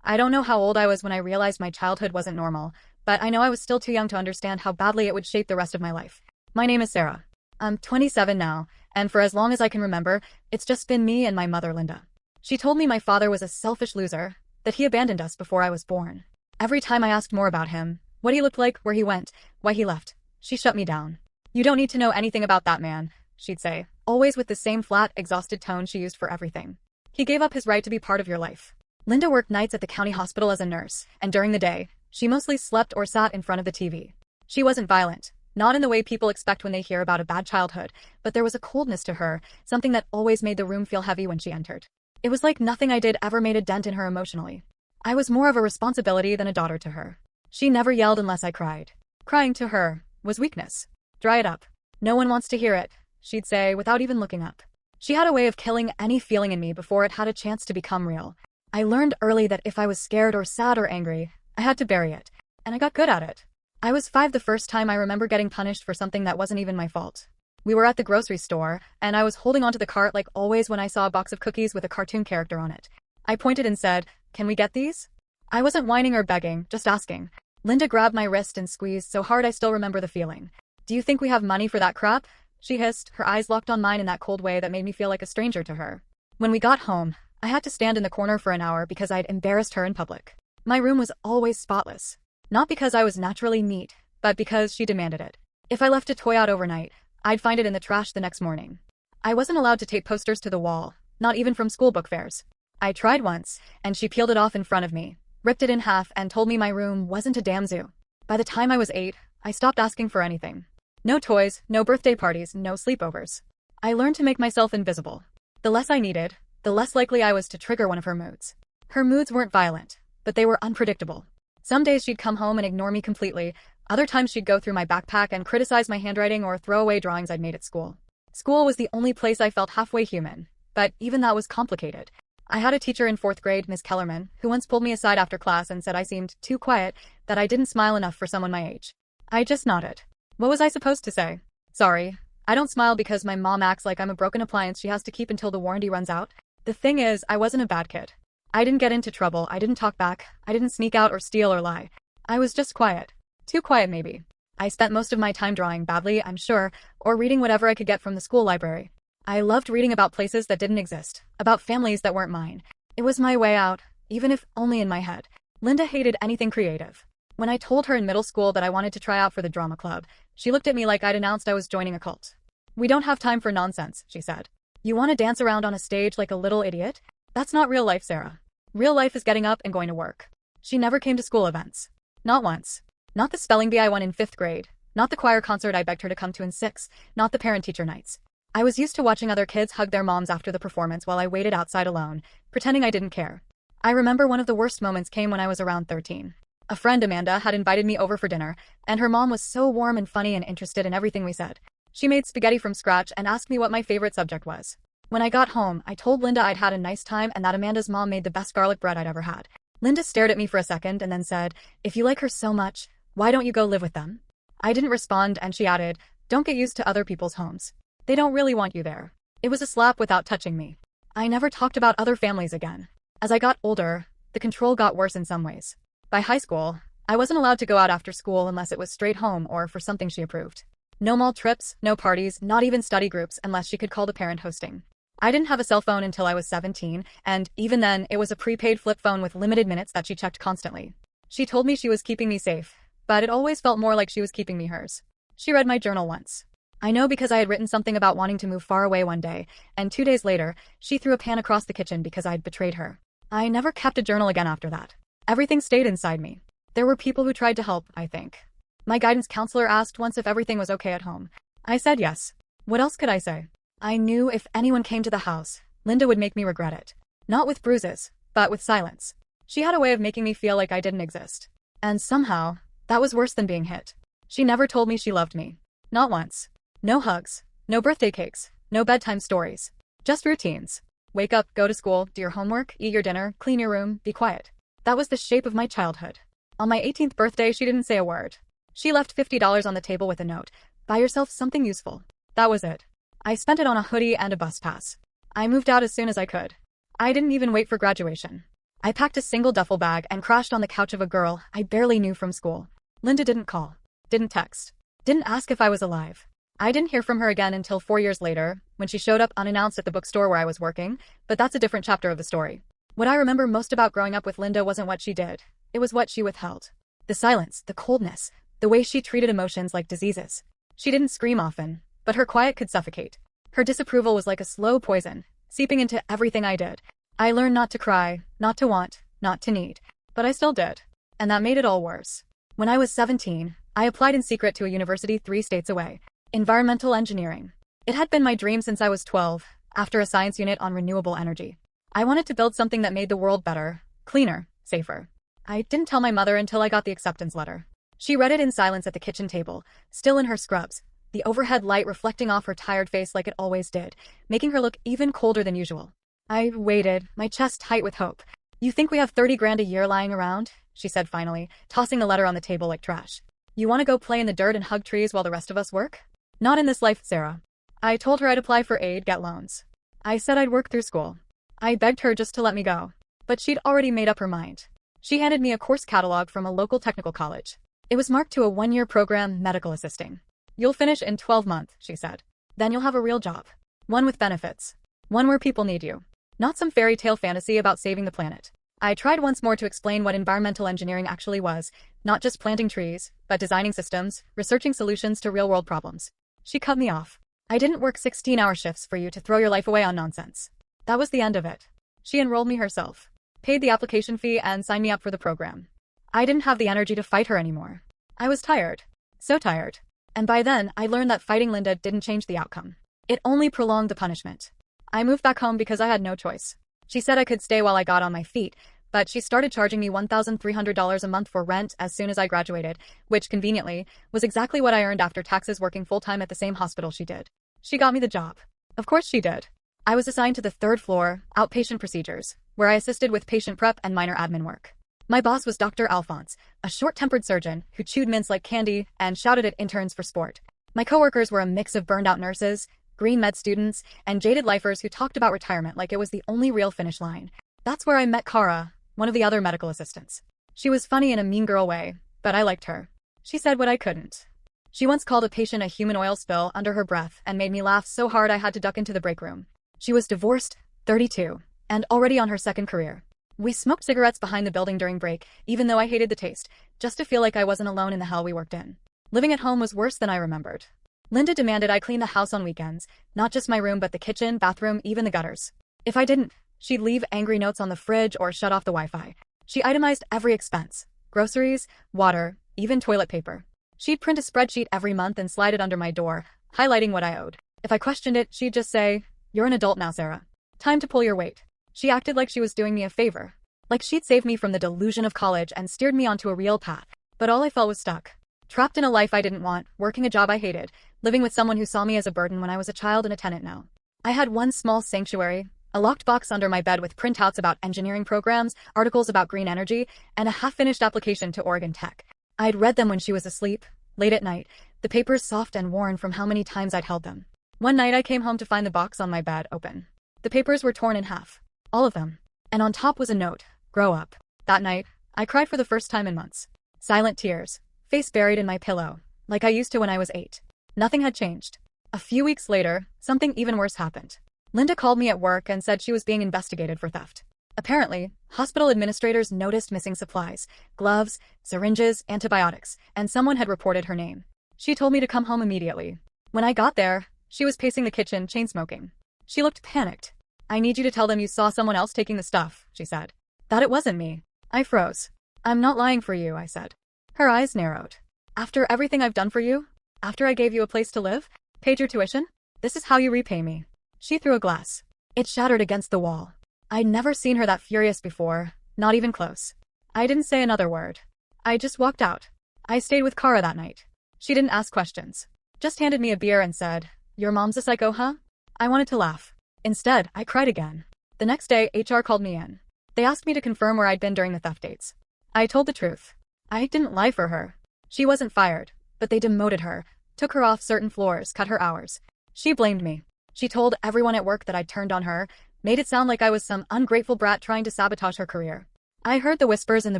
I don't know how old I was when I realized my childhood wasn't normal, but I know I was still too young to understand how badly it would shape the rest of my life. My name is Sarah. I'm 27 now, and for as long as I can remember, it's just been me and my mother, Linda. She told me my father was a selfish loser, that he abandoned us before I was born. Every time I asked more about him, what he looked like, where he went, why he left, she shut me down. You don't need to know anything about that man, she'd say, always with the same flat, exhausted tone she used for everything. He gave up his right to be part of your life. Linda worked nights at the county hospital as a nurse, and during the day, she mostly slept or sat in front of the TV. She wasn't violent, not in the way people expect when they hear about a bad childhood, but there was a coldness to her, something that always made the room feel heavy when she entered. It was like nothing I did ever made a dent in her emotionally. I was more of a responsibility than a daughter to her. She never yelled unless I cried. Crying to her was weakness. Dry it up. No one wants to hear it, she'd say without even looking up. She had a way of killing any feeling in me before it had a chance to become real. I learned early that if I was scared or sad or angry, I had to bury it, and I got good at it. I was 5 the first time I remember getting punished for something that wasn't even my fault. We were at the grocery store, and I was holding onto the cart like always when I saw a box of cookies with a cartoon character on it. I pointed and said, "Can we get these?" I wasn't whining or begging, just asking. Linda grabbed my wrist and squeezed so hard I still remember the feeling. "Do you think we have money for that crap?" she hissed, her eyes locked on mine in that cold way that made me feel like a stranger to her. When we got home, I had to stand in the corner for an hour because I'd embarrassed her in public. My room was always spotless. Not because I was naturally neat, but because she demanded it. If I left a toy out overnight, I'd find it in the trash the next morning. I wasn't allowed to tape posters to the wall, not even from school book fairs. I tried once, and she peeled it off in front of me, ripped it in half, and told me my room wasn't a damn zoo. By the time I was 8, I stopped asking for anything. No toys, no birthday parties, no sleepovers. I learned to make myself invisible. The less I needed, the less likely I was to trigger one of her moods. Her moods weren't violent, but they were unpredictable. Some days she'd come home and ignore me completely. Other times she'd go through my backpack and criticize my handwriting or throw away drawings I'd made at school. School was the only place I felt halfway human, but even that was complicated. I had a teacher in 4th grade, Miss Kellerman, who once pulled me aside after class and said I seemed too quiet, that I didn't smile enough for someone my age. I just nodded. What was I supposed to say? Sorry, I don't smile because my mom acts like I'm a broken appliance she has to keep until the warranty runs out. The thing is, I wasn't a bad kid. I didn't get into trouble, I didn't talk back, I didn't sneak out or steal or lie. I was just quiet. Too quiet maybe. I spent most of my time drawing badly, I'm sure, or reading whatever I could get from the school library. I loved reading about places that didn't exist, about families that weren't mine. It was my way out, even if only in my head. Linda hated anything creative. When I told her in middle school that I wanted to try out for the drama club, she looked at me like I'd announced I was joining a cult. "We don't have time for nonsense," she said. "You want to dance around on a stage like a little idiot? That's not real life, Sarah. Real life is getting up and going to work." She never came to school events. Not once. Not the spelling bee I won in 5th grade. Not the choir concert I begged her to come to in 6th. Not the parent-teacher nights. I was used to watching other kids hug their moms after the performance while I waited outside alone, pretending I didn't care. I remember one of the worst moments came when I was around 13. A friend, Amanda, had invited me over for dinner, and her mom was so warm and funny and interested in everything we said. She made spaghetti from scratch and asked me what my favorite subject was. When I got home, I told Linda I'd had a nice time and that Amanda's mom made the best garlic bread I'd ever had. Linda stared at me for a second and then said, "If you like her so much, why don't you go live with them?" I didn't respond, and she added, "Don't get used to other people's homes. They don't really want you there." It was a slap without touching me. I never talked about other families again. As I got older, the control got worse in some ways. By high school, I wasn't allowed to go out after school unless it was straight home or for something she approved. No mall trips, no parties, not even study groups unless she could call the parent hosting. I didn't have a cell phone until I was 17, and even then, it was a prepaid flip phone with limited minutes that she checked constantly. She told me she was keeping me safe, but it always felt more like she was keeping me hers. She read my journal once. I know because I had written something about wanting to move far away one day, and 2 days later, she threw a pan across the kitchen because I'd betrayed her. I never kept a journal again after that. Everything stayed inside me. There were people who tried to help, I think. My guidance counselor asked once if everything was okay at home. I said yes. What else could I say? I knew if anyone came to the house, Linda would make me regret it. Not with bruises, but with silence. She had a way of making me feel like I didn't exist. And somehow, that was worse than being hit. She never told me she loved me. Not once. No hugs. No birthday cakes. No bedtime stories. Just routines. Wake up, go to school, do your homework, eat your dinner, clean your room, be quiet. That was the shape of my childhood. On my 18th birthday, she didn't say a word. She left $50 on the table with a note. "Buy yourself something useful." That was it. I spent it on a hoodie and a bus pass. I moved out as soon as I could. I didn't even wait for graduation. I packed a single duffel bag and crashed on the couch of a girl I barely knew from school. Linda didn't call, didn't text, didn't ask if I was alive. I didn't hear from her again until 4 years later, when she showed up unannounced at the bookstore where I was working, but that's a different chapter of the story. What I remember most about growing up with Linda wasn't what she did, it was what she withheld. The silence, the coldness, the way she treated emotions like diseases. She didn't scream often, but her quiet could suffocate. Her disapproval was like a slow poison, seeping into everything I did. I learned not to cry, not to want, not to need. But I still did. And that made it all worse. When I was 17, I applied in secret to a university 3 states away. Environmental engineering. It had been my dream since I was 12, after a science unit on renewable energy. I wanted to build something that made the world better, cleaner, safer. I didn't tell my mother until I got the acceptance letter. She read it in silence at the kitchen table, still in her scrubs, the overhead light reflecting off her tired face like it always did, making her look even colder than usual. I waited, my chest tight with hope. "You think we have 30 grand a year lying around?" she said finally, tossing the letter on the table like trash. "You want to go play in the dirt and hug trees while the rest of us work? Not in this life, Sarah." I told her I'd apply for aid, get loans. I said I'd work through school. I begged her just to let me go. But she'd already made up her mind. She handed me a course catalog from a local technical college. It was marked to a 1-year program, medical assisting. "You'll finish in 12 months, she said. "Then you'll have a real job. One with benefits. One where people need you. Not some fairy tale fantasy about saving the planet." I tried once more to explain what environmental engineering actually was, not just planting trees, but designing systems, researching solutions to real-world problems. She cut me off. "I didn't work 16-hour shifts for you to throw your life away on nonsense." That was the end of it. She enrolled me herself, paid the application fee, and signed me up for the program. I didn't have the energy to fight her anymore. I was tired. So tired. And by then, I learned that fighting Linda didn't change the outcome. It only prolonged the punishment. I moved back home because I had no choice. She said I could stay while I got on my feet, but she started charging me $1,300 a month for rent as soon as I graduated, which, conveniently, was exactly what I earned after taxes working full-time at the same hospital she did. She got me the job. Of course she did. I was assigned to the 3rd floor, outpatient procedures, where I assisted with patient prep and minor admin work. My boss was Dr. Alphonse, a short-tempered surgeon who chewed mints like candy and shouted at interns for sport. My coworkers were a mix of burned-out nurses, green med students, and jaded lifers who talked about retirement like it was the only real finish line. That's where I met Kara, one of the other medical assistants. She was funny in a mean girl way, but I liked her. She said what I couldn't. She once called a patient a human oil spill under her breath and made me laugh so hard I had to duck into the break room. She was divorced, 32, and already on her 2nd career. We smoked cigarettes behind the building during break, even though I hated the taste, just to feel like I wasn't alone in the hell we worked in. Living at home was worse than I remembered. Linda demanded I clean the house on weekends, not just my room but the kitchen, bathroom, even the gutters. If I didn't, she'd leave angry notes on the fridge or shut off the Wi-Fi. She itemized every expense: groceries, water, even toilet paper. She'd print a spreadsheet every month and slide it under my door, highlighting what I owed. If I questioned it, she'd just say, "You're an adult now, Sarah. Time to pull your weight." She acted like she was doing me a favor. Like she'd saved me from the delusion of college and steered me onto a real path. But all I felt was stuck. Trapped in a life I didn't want, working a job I hated, living with someone who saw me as a burden when I was a child and a tenant now. I had one small sanctuary, a locked box under my bed with printouts about engineering programs, articles about green energy, and a half-finished application to Oregon Tech. I'd read them when she was asleep, late at night, the papers soft and worn from how many times I'd held them. One night I came home to find the box on my bed open. The papers were torn in half. All of them. And on top was a note: "Grow up." That night, I cried for the first time in months. Silent tears, face buried in my pillow, like I used to when I was 8. Nothing had changed. A few weeks later, something even worse happened. Linda called me at work and said she was being investigated for theft. Apparently, hospital administrators noticed missing supplies: gloves, syringes, antibiotics, and someone had reported her name. She told me to come home immediately. When I got there, she was pacing the kitchen, chain-smoking. She looked panicked. "I need you to tell them you saw someone else taking the stuff," she said. "That it wasn't me." I froze. "I'm not lying for you," I said. Her eyes narrowed. "After everything I've done for you? After I gave you a place to live? Paid your tuition? This is how you repay me." She threw a glass. It shattered against the wall. I'd never seen her that furious before, not even close. I didn't say another word. I just walked out. I stayed with Kara that night. She didn't ask questions. Just handed me a beer and said, "Your mom's a psycho, huh?" I wanted to laugh. Instead, I cried again. The next day, HR called me in. They asked me to confirm where I'd been during the theft dates. I told the truth. I didn't lie for her. She wasn't fired, but they demoted her, took her off certain floors, cut her hours. She blamed me. She told everyone at work that I'd turned on her, made it sound like I was some ungrateful brat trying to sabotage her career. I heard the whispers in the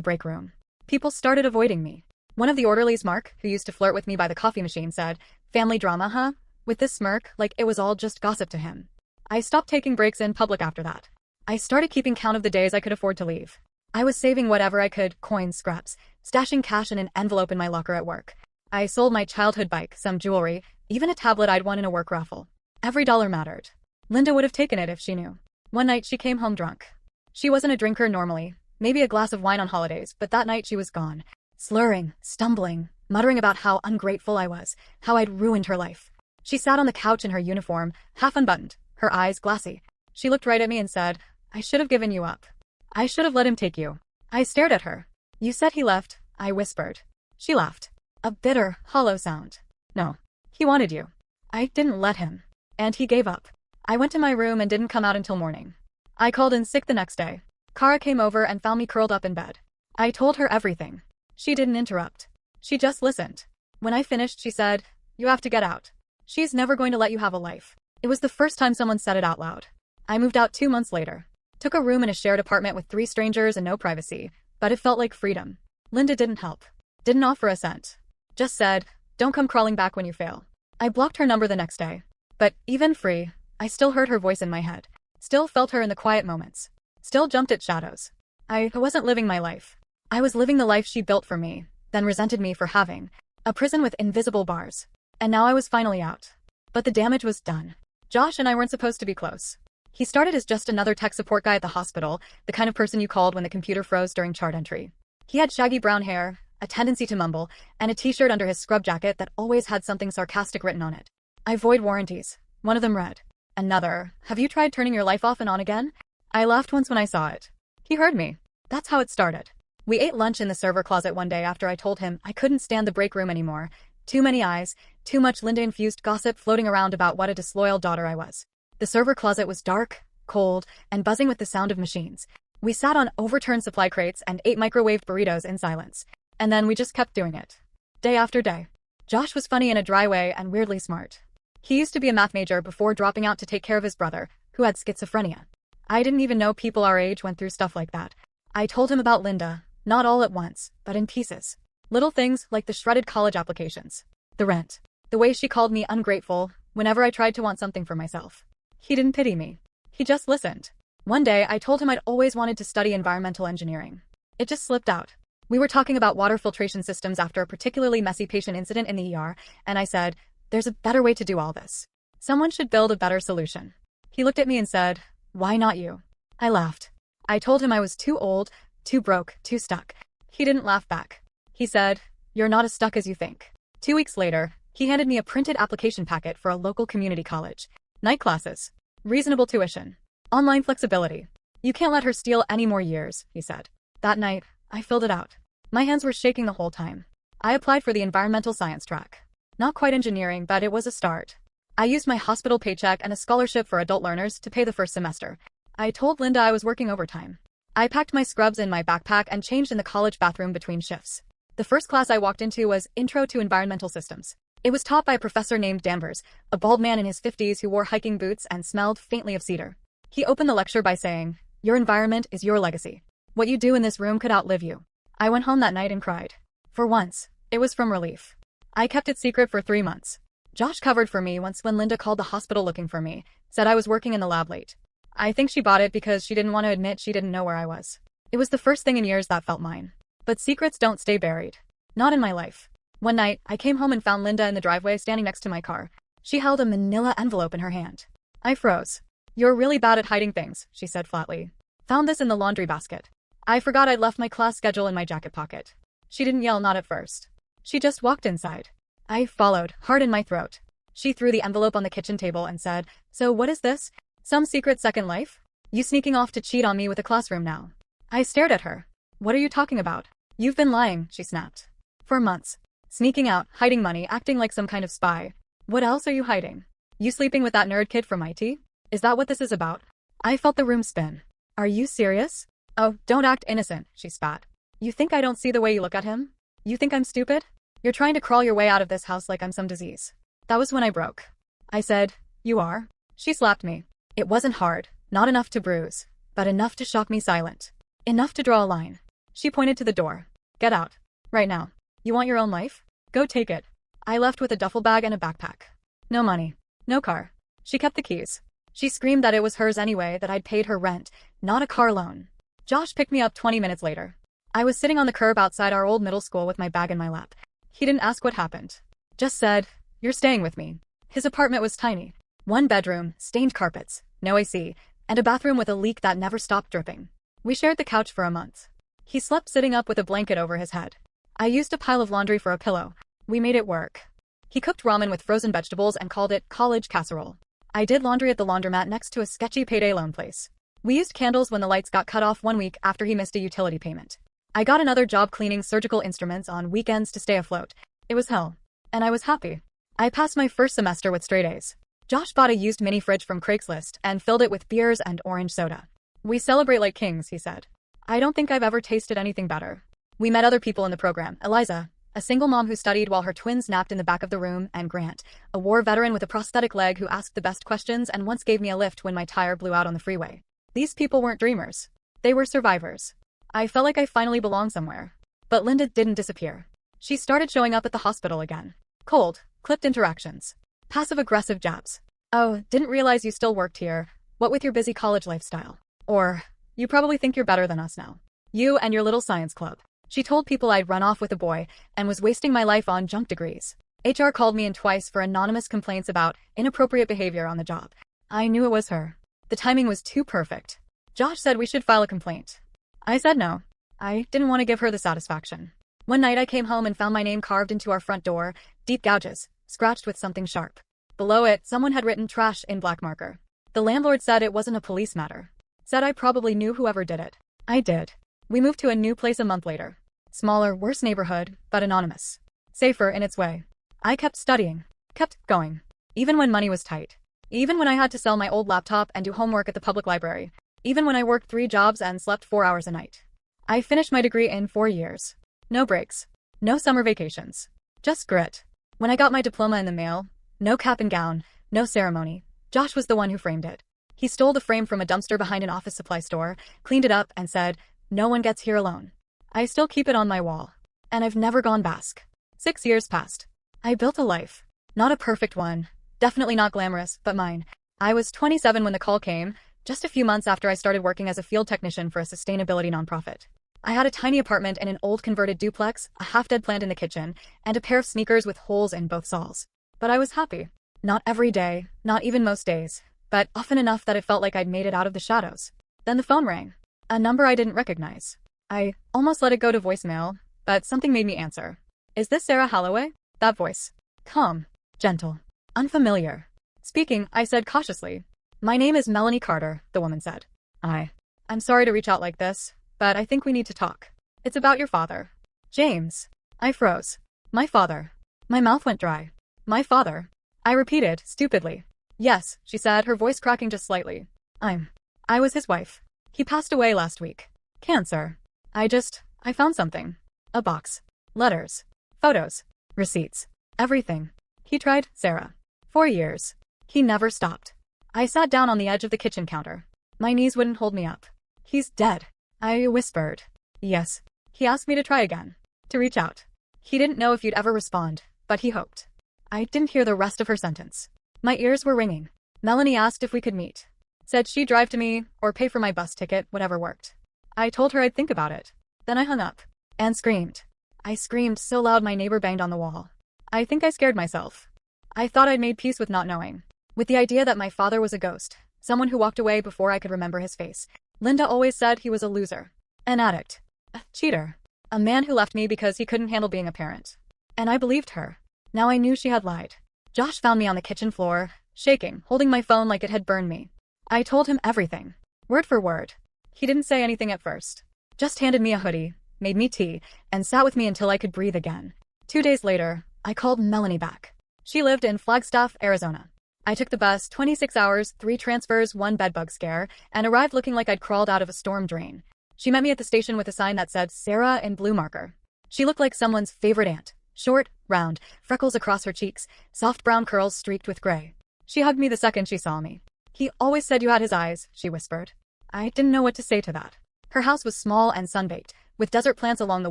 break room. People started avoiding me. One of the orderlies, Mark, who used to flirt with me by the coffee machine, said, "Family drama, huh?" with this smirk, like it was all just gossip to him. I stopped taking breaks in public after that. I started keeping count of the days I could afford to leave. I was saving whatever I could, coins, scraps, stashing cash in an envelope in my locker at work. I sold my childhood bike, some jewelry, even a tablet I'd won in a work raffle. Every dollar mattered. Linda would have taken it if she knew. One night she came home drunk. She wasn't a drinker normally, maybe a glass of wine on holidays, but that night she was gone. Slurring, stumbling, muttering about how ungrateful I was, how I'd ruined her life. She sat on the couch in her uniform, half unbuttoned, her eyes glassy. She looked right at me and said, "I should have given you up. I should have let him take you." I stared at her. "You said he left," I whispered. She laughed. A bitter, hollow sound. "No. He wanted you. I didn't let him. And he gave up." I went to my room and didn't come out until morning. I called in sick the next day. Kara came over and found me curled up in bed. I told her everything. She didn't interrupt. She just listened. When I finished, she said, "You have to get out. She's never going to let you have a life." It was the first time someone said it out loud. I moved out 2 months later. Took a room in a shared apartment with 3 strangers and no privacy, but it felt like freedom. Linda didn't help. Didn't offer a cent. Just said, "Don't come crawling back when you fail." I blocked her number the next day. But even free, I still heard her voice in my head. Still felt her in the quiet moments. Still jumped at shadows. I wasn't living my life. I was living the life she built for me, then resented me for having. A prison with invisible bars. And now I was finally out. But the damage was done. Josh and I weren't supposed to be close. He started as just another tech support guy at the hospital, the kind of person you called when the computer froze during chart entry. He had shaggy brown hair, a tendency to mumble, and a t-shirt under his scrub jacket that always had something sarcastic written on it. "I void warranties." One of them read. Another, "Have you tried turning your life off and on again?" I laughed once when I saw it. He heard me. That's how it started. We ate lunch in the server closet one day after I told him I couldn't stand the break room anymore. Too many eyes, too much Linda-infused gossip floating around about what a disloyal daughter I was. The server closet was dark, cold, and buzzing with the sound of machines. We sat on overturned supply crates and ate microwaved burritos in silence. And then we just kept doing it. Day after day. Josh was funny in a dry way and weirdly smart. He used to be a math major before dropping out to take care of his brother, who had schizophrenia. I didn't even know people our age went through stuff like that. I told him about Linda, not all at once, but in pieces. Little things like the shredded college applications, the rent, the way she called me ungrateful whenever I tried to want something for myself. He didn't pity me. He just listened. One day, I told him I'd always wanted to study environmental engineering. It just slipped out. We were talking about water filtration systems after a particularly messy patient incident in the ER, and I said, "There's a better way to do all this. Someone should build a better solution." He looked at me and said, "Why not you?" I laughed. I told him I was too old, too broke, too stuck. He didn't laugh back. He said, "You're not as stuck as you think." 2 weeks later, he handed me a printed application packet for a local community college. Night classes. Reasonable tuition. Online flexibility. "You can't let her steal any more years," he said. That night, I filled it out. My hands were shaking the whole time. I applied for the environmental science track. Not quite engineering, but it was a start. I used my hospital paycheck and a scholarship for adult learners to pay the first semester. I told Linda I was working overtime. I packed my scrubs in my backpack and changed in the college bathroom between shifts. The first class I walked into was Intro to Environmental Systems. It was taught by a professor named Danvers, a bald man in his 50s who wore hiking boots and smelled faintly of cedar. He opened the lecture by saying, "Your environment is your legacy. What you do in this room could outlive you." I went home that night and cried. For once, it was from relief. I kept it secret for 3 months. Josh covered for me once when Linda called the hospital looking for me, said I was working in the lab late. I think she bought it because she didn't want to admit she didn't know where I was. It was the first thing in years that felt mine. But secrets don't stay buried. Not in my life. One night, I came home and found Linda in the driveway standing next to my car. She held a manila envelope in her hand. I froze. "You're really bad at hiding things," she said flatly. "Found this in the laundry basket." I forgot I'd left my class schedule in my jacket pocket. She didn't yell, not at first. She just walked inside. I followed, heart in my throat. She threw the envelope on the kitchen table and said, "So what is this? Some secret second life? You sneaking off to cheat on me with a classroom now?" I stared at her. "What are you talking about?" "You've been lying," she snapped. "For months. Sneaking out, hiding money, acting like some kind of spy. What else are you hiding? You sleeping with that nerd kid from IT? Is that what this is about?" I felt the room spin. "Are you serious?" "Oh, don't act innocent," she spat. "You think I don't see the way you look at him? You think I'm stupid? You're trying to crawl your way out of this house like I'm some disease." That was when I broke. I said, "You are?" She slapped me. It wasn't hard, Not enough to bruise, but enough to shock me silent. Enough to draw a line. She pointed to the door. Get out. Right now. You want your own life? Go take it. I left with a duffel bag and a backpack. No money. No car. She kept the keys. She screamed that it was hers anyway, that I'd paid her rent, not a car loan. Josh picked me up 20 minutes later. I was sitting on the curb outside our old middle school with my bag in my lap. He didn't ask what happened. Just said, "You're staying with me." His apartment was tiny. One bedroom, stained carpets, no AC, and a bathroom with a leak that never stopped dripping. We shared the couch for a month. He slept sitting up with a blanket over his head. I used a pile of laundry for a pillow. We made it work. He cooked ramen with frozen vegetables and called it college casserole. I did laundry at the laundromat next to a sketchy payday loan place. We used candles when the lights got cut off 1 week after he missed a utility payment. I got another job cleaning surgical instruments on weekends to stay afloat. It was hell. And I was happy. I passed my first semester with straight A's. Josh bought a used mini fridge from Craigslist and filled it with beers and orange soda. We celebrate like kings, he said. I don't think I've ever tasted anything better. We met other people in the program. Eliza, a single mom who studied while her twins napped in the back of the room, and Grant, a war veteran with a prosthetic leg who asked the best questions and once gave me a lift when my tire blew out on the freeway. These people weren't dreamers. They were survivors. I felt like I finally belonged somewhere. But Linda didn't disappear. She started showing up at the hospital again. Cold, clipped interactions. Passive-aggressive jabs. "Oh, didn't realize you still worked here. What with your busy college lifestyle?" Or, "You probably think you're better than us now. You and your little science club." She told people I'd run off with a boy and was wasting my life on junk degrees. HR called me in twice for anonymous complaints about inappropriate behavior on the job. I knew it was her. The timing was too perfect. Josh said we should file a complaint. I said no. I didn't want to give her the satisfaction. One night I came home and found my name carved into our front door, deep gouges, scratched with something sharp. Below it, someone had written trash in black marker. The landlord said it wasn't a police matter. Said I probably knew whoever did it. I did. We moved to a new place a month later. Smaller, worse neighborhood, but anonymous. Safer in its way. I kept studying. Kept going. Even when money was tight. Even when I had to sell my old laptop and do homework at the public library. Even when I worked 3 jobs and slept 4 hours a night. I finished my degree in 4 years. No breaks. No summer vacations. Just grit. When I got my diploma in the mail, no cap and gown, no ceremony. Josh was the one who framed it. He stole the frame from a dumpster behind an office supply store, cleaned it up, and said, "No one gets here alone." I still keep it on my wall. And I've never gone back. 6 years passed. I built a life. Not a perfect one. Definitely not glamorous, but mine. I was 27 when the call came, just a few months after I started working as a field technician for a sustainability nonprofit. I had a tiny apartment in an old converted duplex, a half-dead plant in the kitchen, and a pair of sneakers with holes in both soles. But I was happy. Not every day, not even most days, but often enough that it felt like I'd made it out of the shadows. Then the phone rang. A number I didn't recognize. I almost let it go to voicemail, but something made me answer. "Is this Sarah Holloway?" That voice. Calm. Gentle. Unfamiliar. Speaking, I said cautiously. "My name is Melanie Carter," the woman said. I'm sorry to reach out like this, but I think we need to talk. It's about your father. James. I froze. My father. My mouth went dry. My father. I repeated, stupidly. "Yes," she said, her voice cracking just slightly. I was his wife. He passed away last week. Cancer. I found something. A box. Letters. Photos. Receipts. Everything. He tried, Sarah. 4 years. He never stopped. I sat down on the edge of the kitchen counter. My knees wouldn't hold me up. "He's dead." I whispered. "Yes." He asked me to try again. To reach out. He didn't know if you'd ever respond, but he hoped. I didn't hear the rest of her sentence. My ears were ringing. Melanie asked if we could meet. Said she'd drive to me, or pay for my bus ticket, whatever worked. I told her I'd think about it. Then I hung up. And screamed. I screamed so loud my neighbor banged on the wall. I think I scared myself. I thought I'd made peace with not knowing. With the idea that my father was a ghost. Someone who walked away before I could remember his face. Linda always said he was a loser. An addict. A cheater. A man who left me because he couldn't handle being a parent. And I believed her. Now I knew she had lied. Josh found me on the kitchen floor, shaking, holding my phone like it had burned me. I told him everything. Word for word. He didn't say anything at first. Just handed me a hoodie, made me tea, and sat with me until I could breathe again. 2 days later, I called Melanie back. She lived in Flagstaff, Arizona. I took the bus, 26 hours, 3 transfers, 1 bedbug scare, and arrived looking like I'd crawled out of a storm drain. She met me at the station with a sign that said Sarah in blue marker. She looked like someone's favorite aunt. Short, round, freckles across her cheeks, soft brown curls streaked with gray. She hugged me the second she saw me. He always said you had his eyes, she whispered. I didn't know what to say to that. Her house was small and sun-baked, with desert plants along the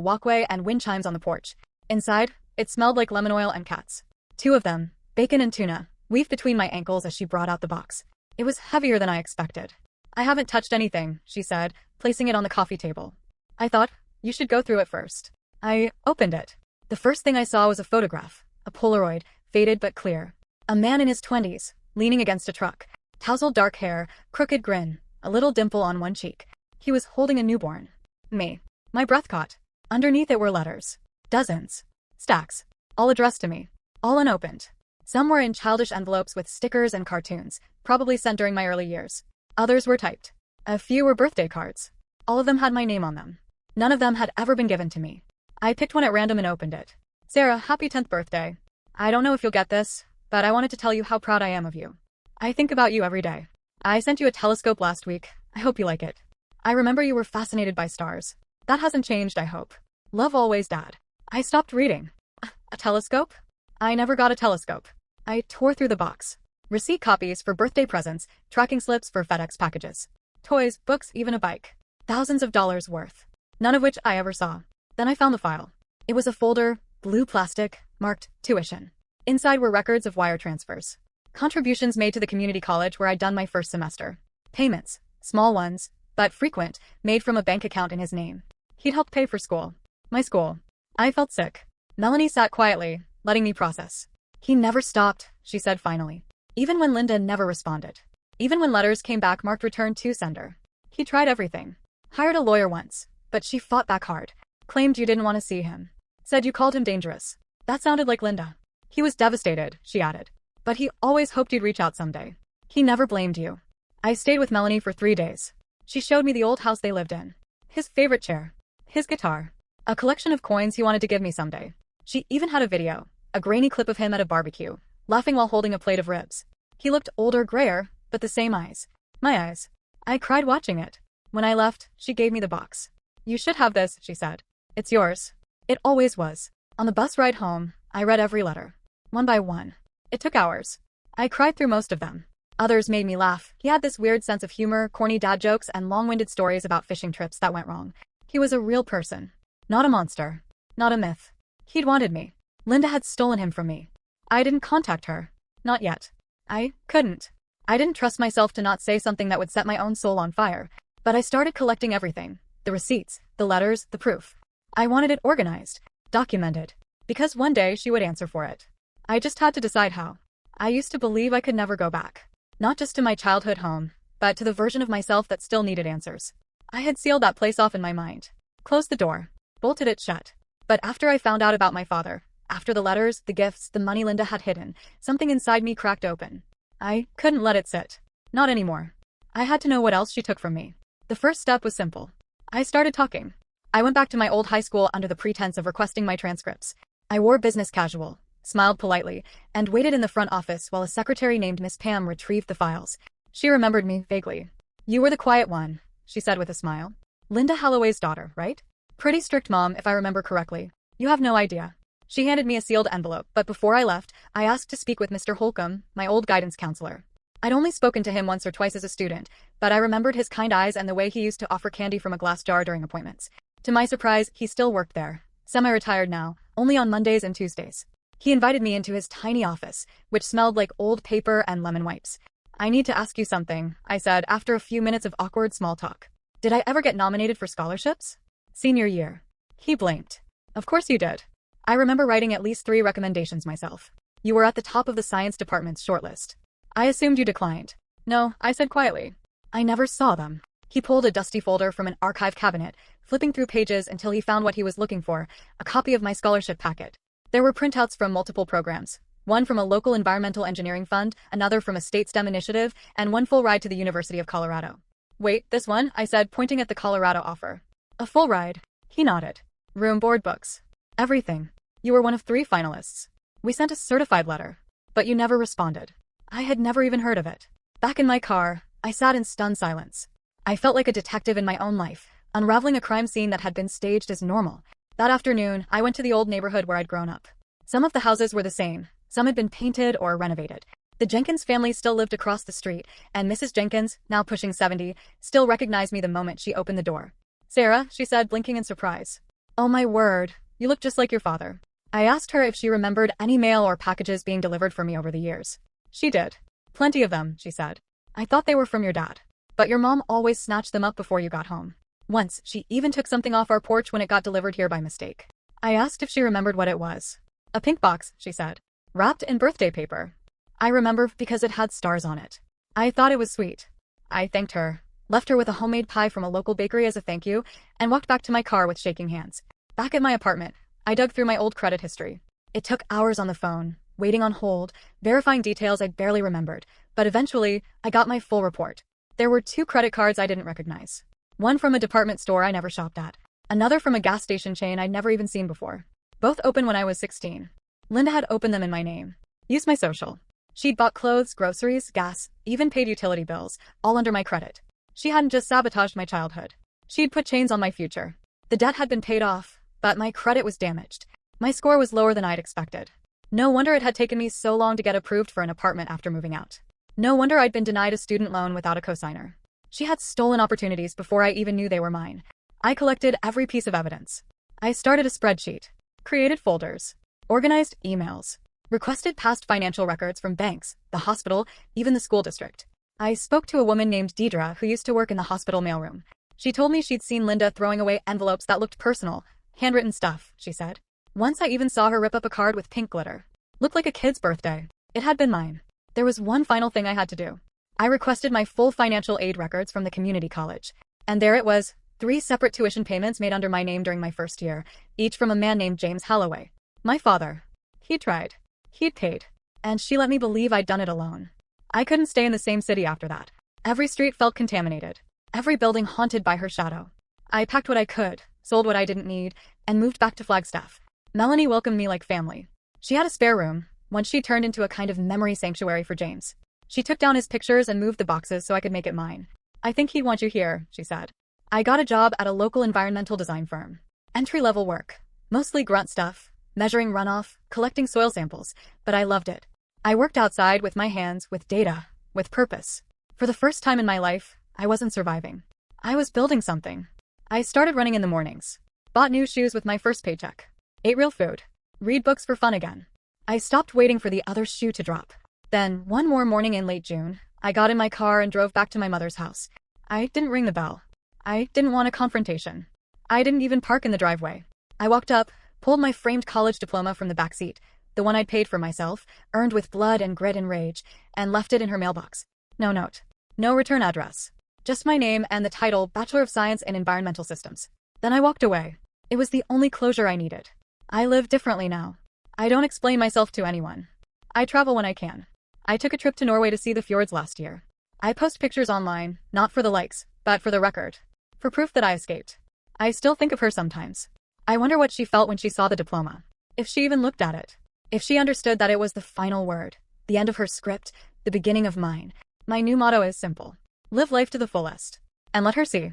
walkway and wind chimes on the porch. Inside, it smelled like lemon oil and cats. 2 of them, bacon and tuna, weaved between my ankles as she brought out the box. It was heavier than I expected. I haven't touched anything, she said, placing it on the coffee table. I thought, you should go through it first. I opened it. The first thing I saw was a photograph, a Polaroid, faded but clear. A man in his 20s, leaning against a truck. Tousled dark hair, crooked grin, a little dimple on one cheek. He was holding a newborn. Me. My breath caught. Underneath it were letters. Dozens. Stacks. All addressed to me. All unopened. Some were in childish envelopes with stickers and cartoons, probably sent during my early years. Others were typed. A few were birthday cards. All of them had my name on them. None of them had ever been given to me. I picked one at random and opened it. Sarah, happy 10th birthday. I don't know if you'll get this, but I wanted to tell you how proud I am of you. I think about you every day. I sent you a telescope last week. I hope you like it. I remember you were fascinated by stars. That hasn't changed, I hope. Love always, Dad. I stopped reading. A telescope? I never got a telescope. I tore through the box. Receipt copies for birthday presents, tracking slips for FedEx packages. Toys, books, even a bike. Thousands of dollars worth. None of which I ever saw. Then I found the file. It was a folder, blue plastic, marked tuition. Inside were records of wire transfers. Contributions made to the community college where I'd done my first semester. Payments, small ones, but frequent, made from a bank account in his name. He'd helped pay for school. My school. I felt sick. Melanie sat quietly, letting me process. He never stopped, she said finally. Even when Linda never responded. Even when letters came back marked return to sender. He tried everything. Hired a lawyer once, but she fought back hard. Claimed you didn't want to see him. Said you called him dangerous. That sounded like Linda. He was devastated, she added. But he always hoped you'd reach out someday. He never blamed you. I stayed with Melanie for 3 days. She showed me the old house they lived in. His favorite chair. His guitar. A collection of coins he wanted to give me someday. She even had a video. A grainy clip of him at a barbecue, laughing while holding a plate of ribs. He looked older, grayer, but the same eyes. My eyes. I cried watching it. When I left, she gave me the box. You should have this, she said. It's yours. It always was. On the bus ride home, I read every letter. One by one. It took hours. I cried through most of them. Others made me laugh. He had this weird sense of humor, corny dad jokes, and long-winded stories about fishing trips that went wrong. He was a real person. Not a monster. Not a myth. He'd wanted me. Linda had stolen him from me. I didn't contact her. Not yet. I couldn't. I didn't trust myself to not say something that would set my own soul on fire. But I started collecting everything. The receipts, the letters, the proof. I wanted it organized. Documented. Because one day she would answer for it. I just had to decide how. I used to believe I could never go back. Not just to my childhood home, but to the version of myself that still needed answers. I had sealed that place off in my mind. Closed the door. Bolted it shut. But after I found out about my father, after the letters, the gifts, the money Linda had hidden, something inside me cracked open. I couldn't let it sit. Not anymore. I had to know what else she took from me. The first step was simple. I started talking. I went back to my old high school under the pretense of requesting my transcripts. I wore business casual, smiled politely, and waited in the front office while a secretary named Miss Pam retrieved the files. She remembered me vaguely. You were the quiet one, she said with a smile. Linda Holloway's daughter, right? Pretty strict mom, if I remember correctly. You have no idea. She handed me a sealed envelope, but before I left, I asked to speak with Mr. Holcomb, my old guidance counselor. I'd only spoken to him once or twice as a student, but I remembered his kind eyes and the way he used to offer candy from a glass jar during appointments. To my surprise, he still worked there. Semi-retired now, only on Mondays and Tuesdays. He invited me into his tiny office, which smelled like old paper and lemon wipes. I need to ask you something, I said after a few minutes of awkward small talk. Did I ever get nominated for scholarships? Senior year. He blinked. Of course you did. I remember writing at least 3 recommendations myself. You were at the top of the science department's shortlist. I assumed you declined. No, I said quietly. I never saw them. He pulled a dusty folder from an archive cabinet, flipping through pages until he found what he was looking for, a copy of my scholarship packet. There were printouts from multiple programs. One from a local environmental engineering fund, another from a state STEM initiative, and one full ride to the University of Colorado. Wait, this one? I said, pointing at the Colorado offer. A full ride. He nodded. Room, board, books. Everything. You were one of 3 finalists. We sent a certified letter. But you never responded. I had never even heard of it. Back in my car, I sat in stunned silence. I felt like a detective in my own life, unraveling a crime scene that had been staged as normal. That afternoon, I went to the old neighborhood where I'd grown up. Some of the houses were the same. Some had been painted or renovated. The Jenkins family still lived across the street, and Mrs. Jenkins, now pushing 70, still recognized me the moment she opened the door. "Sarah," she said, blinking in surprise. "Oh my word, you look just like your father." I asked her if she remembered any mail or packages being delivered for me over the years. She did. "Plenty of them," she said. "I thought they were from your dad. But your mom always snatched them up before you got home. Once, she even took something off our porch when it got delivered here by mistake." I asked if she remembered what it was. "A pink box," she said, "wrapped in birthday paper." I remember because it had stars on it. I thought it was sweet. I thanked her, left her with a homemade pie from a local bakery as a thank you, and walked back to my car with shaking hands. Back at my apartment, I dug through my old credit history. It took hours on the phone, waiting on hold, verifying details I barely remembered, but eventually, I got my full report. There were 2 credit cards I didn't recognize. One from a department store I never shopped at, another from a gas station chain I'd never even seen before. Both opened when I was 16. Linda had opened them in my name. Used my social. She'd bought clothes, groceries, gas, even paid utility bills, all under my credit. She hadn't just sabotaged my childhood. She'd put chains on my future. The debt had been paid off, but my credit was damaged. My score was lower than I'd expected. No wonder it had taken me so long to get approved for an apartment after moving out. No wonder I'd been denied a student loan without a cosigner. She had stolen opportunities before I even knew they were mine. I collected every piece of evidence. I started a spreadsheet, created folders, organized emails, requested past financial records from banks, the hospital, even the school district. I spoke to a woman named Deidre who used to work in the hospital mailroom. She told me she'd seen Linda throwing away envelopes that looked personal, handwritten stuff, she said. Once I even saw her rip up a card with pink glitter. Looked like a kid's birthday. It had been mine. There was one final thing I had to do. I requested my full financial aid records from the community college. And there it was, 3 separate tuition payments made under my name during my first year, each from a man named James Halloway. My father. He'd tried. He'd paid. And she let me believe I'd done it alone. I couldn't stay in the same city after that. Every street felt contaminated. Every building haunted by her shadow. I packed what I could, sold what I didn't need, and moved back to Flagstaff. Melanie welcomed me like family. She had a spare room, one she turned into a kind of memory sanctuary for James. She took down his pictures and moved the boxes so I could make it mine. "I think he'd want you here," she said. I got a job at a local environmental design firm. Entry-level work. Mostly grunt stuff, measuring runoff, collecting soil samples, but I loved it. I worked outside with my hands, with data, with purpose. For the first time in my life, I wasn't surviving. I was building something. I started running in the mornings. Bought new shoes with my first paycheck. Ate real food. Read books for fun again. I stopped waiting for the other shoe to drop. Then, one more morning in late June, I got in my car and drove back to my mother's house. I didn't ring the bell. I didn't want a confrontation. I didn't even park in the driveway. I walked up, pulled my framed college diploma from the back seat, the one I'd paid for myself, earned with blood and grit and rage, and left it in her mailbox. No note. No return address. Just my name and the title, Bachelor of Science in Environmental Systems. Then I walked away. It was the only closure I needed. I live differently now. I don't explain myself to anyone. I travel when I can. I took a trip to Norway to see the fjords last year. I post pictures online, not for the likes, but for the record. For proof that I escaped. I still think of her sometimes. I wonder what she felt when she saw the diploma. If she even looked at it. If she understood that it was the final word, the end of her script, the beginning of mine. My new motto is simple. Live life to the fullest. And let her see.